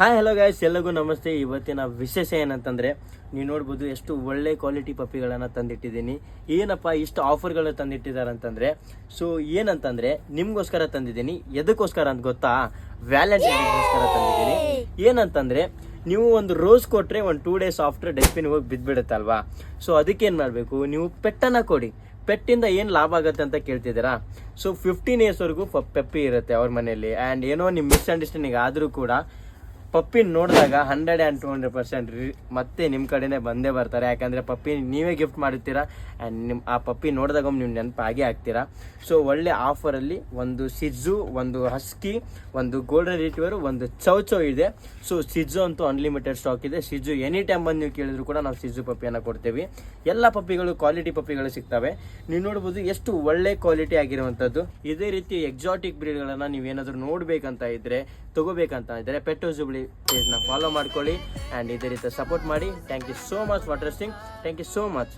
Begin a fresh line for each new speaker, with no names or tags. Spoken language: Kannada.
ಹಾಯ್ ಹಲೋ ಗೈಸ್, ಎಲ್ಲರಿಗೂ ನಮಸ್ತೆ. ಇವತ್ತಿನ ವಿಶೇಷ ಏನಂತಂದರೆ ನೀವು ನೋಡ್ಬೋದು ಎಷ್ಟು ಒಳ್ಳೆ ಕ್ವಾಲಿಟಿ ಪಪ್ಪಿಗಳನ್ನು ತಂದಿಟ್ಟಿದ್ದೀನಿ. ಏನಪ್ಪ ಇಷ್ಟು ಆಫರ್ಗಳು ತಂದಿಟ್ಟಿದ್ದಾರೆ ಅಂತಂದರೆ, ಸೊ ಏನಂತಂದರೆ ನಿಮಗೋಸ್ಕರ ತಂದಿದ್ದೀನಿ. ಎದಕ್ಕೋಸ್ಕರ ಅಂತ ಗೊತ್ತಾ? ವ್ಯಾಲೆಂಟೈನ್ಸ್ಗೋಸ್ಕರ ತಂದಿದ್ದೀನಿ. ಏನಂತಂದರೆ ನೀವು ಒಂದು ರೋಸ್ ಕೊಟ್ಟರೆ ಒಂದು 2 days ಆಫ್ಟರ್ ಡಸ್ಟ್ಬಿನ್ ಹೋಗಿ ಬಿದ್ದುಬಿಡುತ್ತಲ್ವಾ. ಸೊ ಅದಕ್ಕೇನು ಮಾಡಬೇಕು, ನೀವು ಪೆಟ್ಟನ್ನು ಕೊಡಿ. ಪೆಟ್ಟಿಂದ ಏನು ಲಾಭ ಆಗುತ್ತೆ ಅಂತ ಕೇಳ್ತಿದ್ದೀರಾ? ಸೊ 15 yearsವರೆಗೂ ಪಪ್ಪಿ ಇರುತ್ತೆ ಅವ್ರ ಮನೆಯಲ್ಲಿ. ಆ್ಯಂಡ್ ಏನೋ ನಿಮ್ಮ ಮಿಸ್ಅಂಡರ್ಸ್ಟ್ಯಾಂಡಿಂಗ್ ಆದರೂ ಕೂಡ ಪಪ್ಪಿ ನೋಡಿದಾಗ 100 and 200% ಮತ್ತೆ ನಿಮ್ಮ ಕಡೆನೇ ಬಂದೇ ಬರ್ತಾರೆ. ಯಾಕಂದರೆ ಪಪ್ಪಿ ನೀವೇ ಗಿಫ್ಟ್ ಮಾಡುತ್ತೀರಾ ಆ್ಯಂಡ್ ಆ ಪಪ್ಪಿ ನೋಡಿದಾಗ ನೀವು ನೆನಪಾಗೇ ಆಗ್ತೀರಾ. ಸೊ ಒಳ್ಳೆ ಆಫರಲ್ಲಿ ಒಂದು ಸಿಜ್ಜು, ಒಂದು ಹಸ್ಕಿ, ಒಂದು ಗೋಲ್ಡನ್ ರಿಟ್ರೀವರ್, ಒಂದು ಚೌಚೌ ಇದೆ. ಸೊ ಸಿಜ್ಜು ಅಂತೂ ಅನ್ಲಿಮಿಟೆಡ್ ಸ್ಟಾಕ್ ಇದೆ. ಸಿಜ್ಜು ಎನಿ ಟೈಮ್ ಬಂದು ನೀವು ಕೇಳಿದ್ರು ಕೂಡ ನಾವು ಸಿಜ್ಜು ಪಪ್ಪಿಯನ್ನು ಕೊಡ್ತೀವಿ. ಎಲ್ಲ ಪಪ್ಪಿಗಳು ಕ್ವಾಲಿಟಿ ಪಪ್ಪಿಗಳು ಸಿಗ್ತವೆ. ನೀವು ನೋಡ್ಬೋದು ಎಷ್ಟು ಒಳ್ಳೆ ಕ್ವಾಲಿಟಿ ಆಗಿರುವಂಥದ್ದು. ಇದೇ ರೀತಿ ಎಕ್ಸಾಟಿಕ್ ಬ್ರೀಡ್ಗಳನ್ನು ನೀವೇನಾದರೂ ನೋಡಬೇಕಂತ ಇದ್ದರೆ, ತಗೋಬೇಕಂತ ಇದ್ದರೆ ಪೆಟ್ಟೋಜುಬ್ಳಿ ಪೇಜ್ನ ಫಾಲೋ ಮಾಡ್ಕೊಳ್ಳಿ ಆ್ಯಂಡ್ ಇದೇ ರೀತಿ ಸಪೋರ್ಟ್ ಮಾಡಿ. Thank you so much for trusting. Thank you so much.